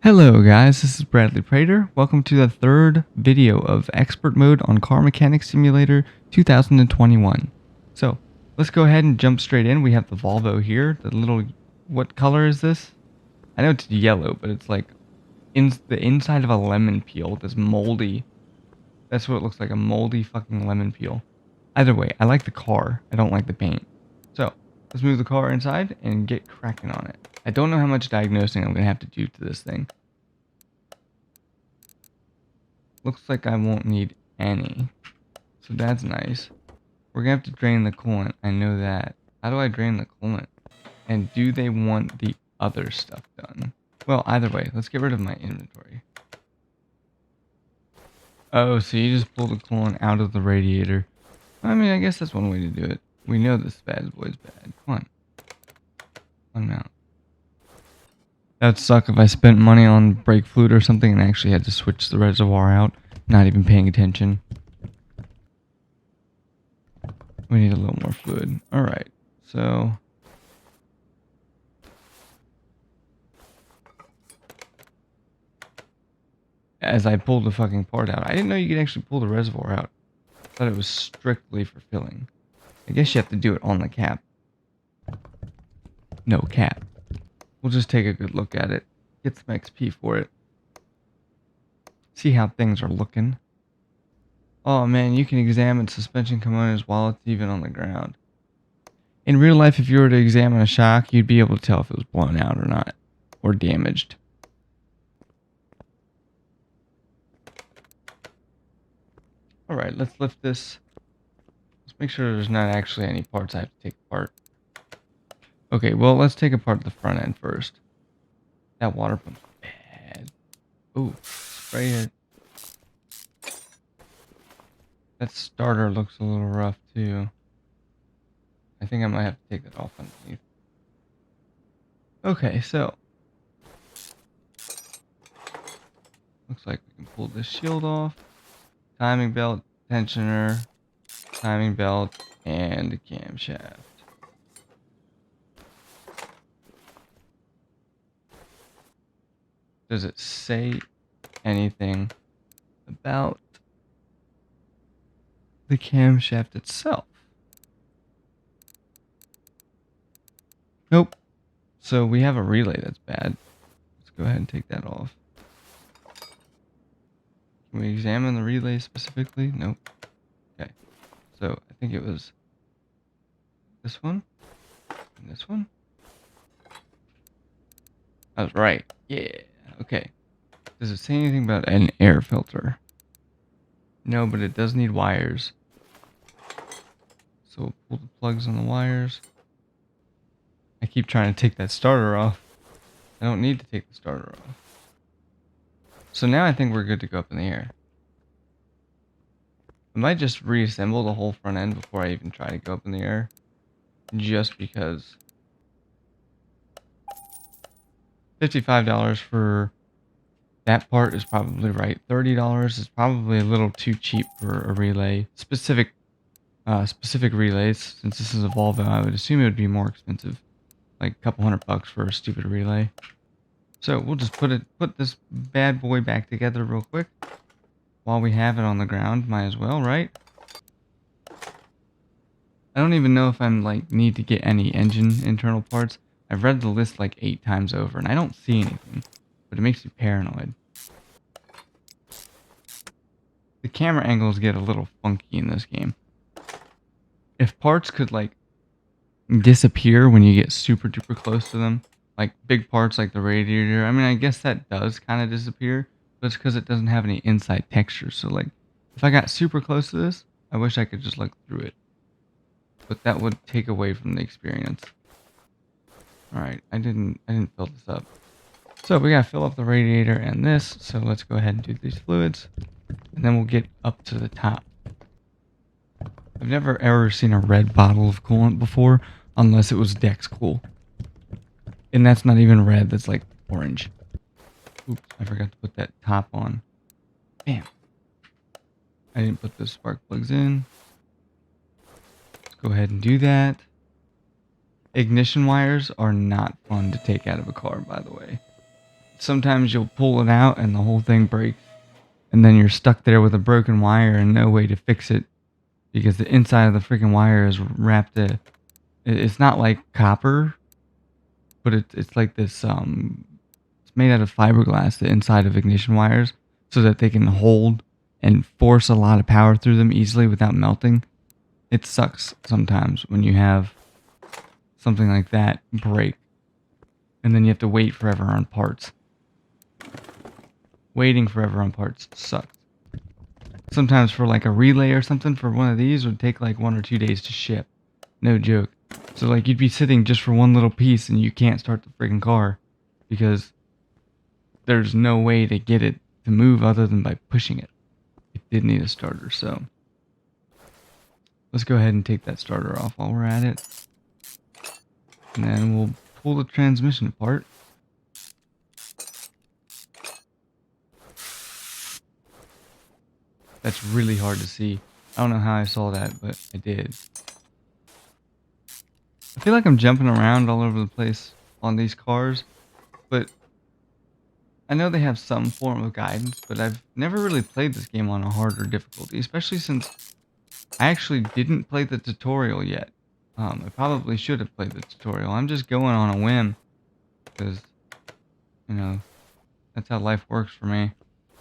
Hello guys, this is Bradley Prater. Welcome to the third video of Expert Mode on Car Mechanics Simulator 2021. So, let's go ahead and jump straight in. We have the Volvo here. The little, what color is this? I know it's yellow, but it's like the inside of a lemon peel. This moldy. That's what it looks like, a moldy fucking lemon peel. Either way, I like the car. I don't like the paint. So, let's move the car inside and get cracking on it. I don't know how much diagnosing I'm going to have to do to this thing. Looks like I won't need any. So that's nice. We're going to have to drain the coolant. I know that. How do I drain the coolant? And do they want the other stuff done? Well, either way, let's get rid of my inventory. Oh, so you just pull the coolant out of the radiator. I mean, I guess that's one way to do it. We know this bad boy's bad. Come on. Come out. That'd suck if I spent money on brake fluid or something and actually had to switch the reservoir out, not even paying attention. We need a little more fluid. Alright, so... as I pulled the fucking part out, I didn't know you could actually pull the reservoir out. I thought it was strictly for filling. I guess you have to do it on the cap. No cap. We'll just take a good look at it. Get some XP for it. See how things are looking. Oh man, you can examine suspension components while it's even on the ground. In real life, if you were to examine a shock, you'd be able to tell if it was blown out or not. Or damaged. Alright, let's lift this. Let's make sure there's not actually any parts I have to take apart. Okay, well, let's take apart the front end first. That water pump's bad. Ooh, spray it. That starter looks a little rough, too. I think I might have to take that off underneath. Okay, so. Looks like we can pull this shield off. Timing belt, tensioner, timing belt, and the camshaft. Does it say anything about the camshaft itself? Nope. So we have a relay that's bad. Let's go ahead and take that off. Can we examine the relay specifically? Nope. Okay. So I think it was this one and this one. I was right. Yeah. Okay. Does it say anything about an air filter? No, but it does need wires. So we'll pull the plugs on the wires. I keep trying to take that starter off. I don't need to take the starter off. So now I think we're good to go up in the air. I might just reassemble the whole front end before I even try to go up in the air. Just because. $55 for that part is probably right. $30 is probably a little too cheap for a relay. Specific relays. Since this is a Volvo, I would assume it would be more expensive. Like a couple $100 for a stupid relay. So we'll just put this bad boy back together real quick. While we have it on the ground, might as well, right? I don't even know if I'm like need to get any engine internal parts. I've read the list like 8 times over and I don't see anything, but it makes me paranoid. The camera angles get a little funky in this game. If parts could like disappear when you get super duper close to them, like big parts like the radiator, I mean, I guess that does kind of disappear, but it's because it doesn't have any inside texture. So like if I got super close to this, I wish I could just look through it, but that would take away from the experience. Alright, I didn't fill this up. So we gotta fill up the radiator and this, so let's go ahead and do these fluids. And then we'll get up to the top. I've never ever seen a red bottle of coolant before, unless it was Dex Cool. And that's not even red, that's like orange. Oops, I forgot to put that top on. Bam. I didn't put the spark plugs in. Let's go ahead and do that. Ignition wires are not fun to take out of a car, by the way. sometimes you'll pull it out and the whole thing breaks. And then you're stuck there with a broken wire and no way to fix it because the inside of the freaking wire is wrapped in. It's not like copper, but it's like this. It's made out of fiberglass. The inside of ignition wires, so that they can hold and force a lot of power through them easily without melting. It sucks sometimes when you have something like that break, and then you have to wait forever on parts. Waiting forever on parts sucks. Sometimes for like a relay or something for one of these would take like 1 or 2 days to ship. No joke. So like you'd be sitting just for one little piece and you can't start the freaking car because there's no way to get it to move other than by pushing it. It did need a starter, so let's go ahead and take that starter off while we're at it. And then we'll pull the transmission apart. That's really hard to see. I don't know how I saw that, but I did. I feel like I'm jumping around all over the place on these cars, but I know they have some form of guidance, but I've never really played this game on a harder difficulty, especially since I actually didn't play the tutorial yet. I probably should have played the tutorial. I'm just going on a whim because, you know, that's how life works for me.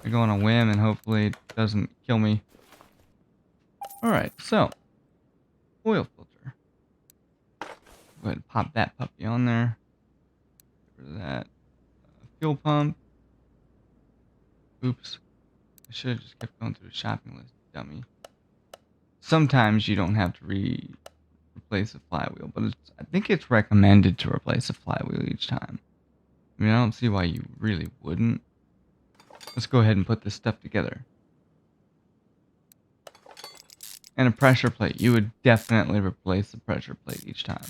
I go on a whim and hopefully it doesn't kill me. Alright, so, oil filter. Go ahead and pop that puppy on there. Get rid of that. Fuel pump. Oops. I should have just kept going through the shopping list, dummy. Sometimes you don't have to replace a flywheel, but I think it's recommended to replace a flywheel each time. I mean, I don't see why you really wouldn't. Let's go ahead and put this stuff together. And a pressure plate. You would definitely replace the pressure plate each time.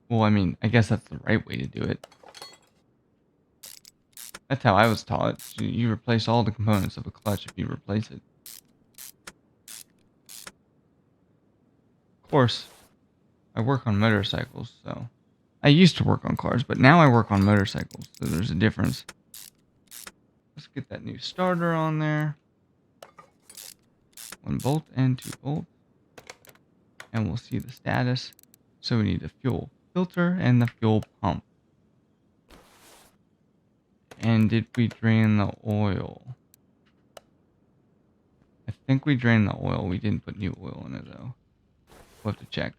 Well, I mean, I guess that's the right way to do it. That's how I was taught. You replace all the components of a clutch if you replace it. Of course, I work on motorcycles, so... I used to work on cars, but now I work on motorcycles, so there's a difference. Let's get that new starter on there. 1 bolt and 2 bolts. And we'll see the status. So we need the fuel filter and the fuel pump. And did we drain the oil? I think we drained the oil. We didn't put new oil in it, though. We'll have to check.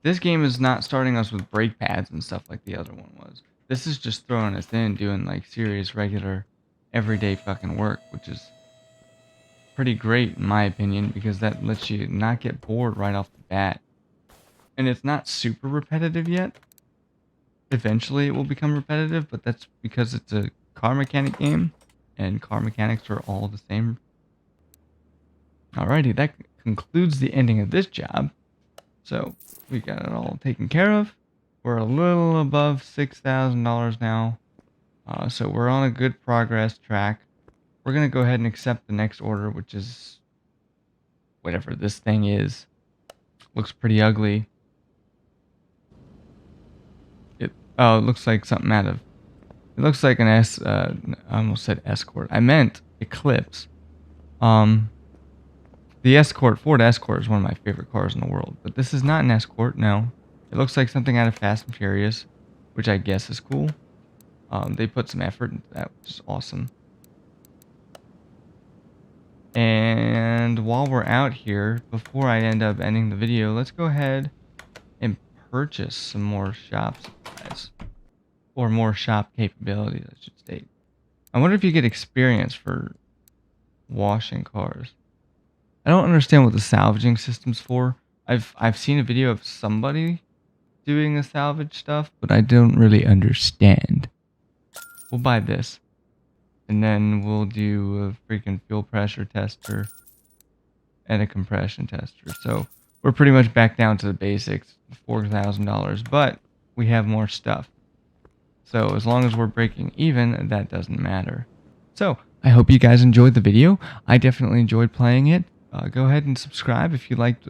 This game is not starting us with brake pads and stuff like the other one was. This is just throwing us in, doing like serious, regular, everyday fucking work, which is pretty great in my opinion, because that lets you not get bored right off the bat. And it's not super repetitive yet. Eventually it will become repetitive, but that's because it's a car mechanic game, and car mechanics are all the same. Alrighty, that concludes the ending of this job. So, we got it all taken care of. We're a little above $6,000 now. So we're on a good progress track. We're going to go ahead and accept the next order, which is whatever this thing is. Looks pretty ugly. It looks like something out of... It looks like an I almost said Escort. I meant Eclipse. The Escort, Ford Escort is one of my favorite cars in the world. But this is not an Escort, no. It looks like something out of Fast and Furious, which I guess is cool. They put some effort into that, which is awesome. And while we're out here, before I end up ending the video, let's go ahead and purchase some more shop supplies. Or more shop capabilities, I should state. I wonder if you get experience for washing cars. I don't understand what the salvaging system's for. I've seen a video of somebody doing the salvage stuff, but I don't really understand. We'll buy this. And then we'll do a freaking fuel pressure tester and a compression tester. So we're pretty much back down to the basics, $4,000, but we have more stuff. So as long as we're breaking even, that doesn't matter. So I hope you guys enjoyed the video. I definitely enjoyed playing it. Go ahead and subscribe if you like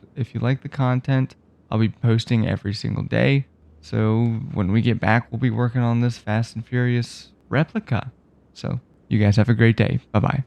the content. I'll be posting every single day. So when we get back, we'll be working on this Fast and Furious replica. So you guys have a great day. Bye bye.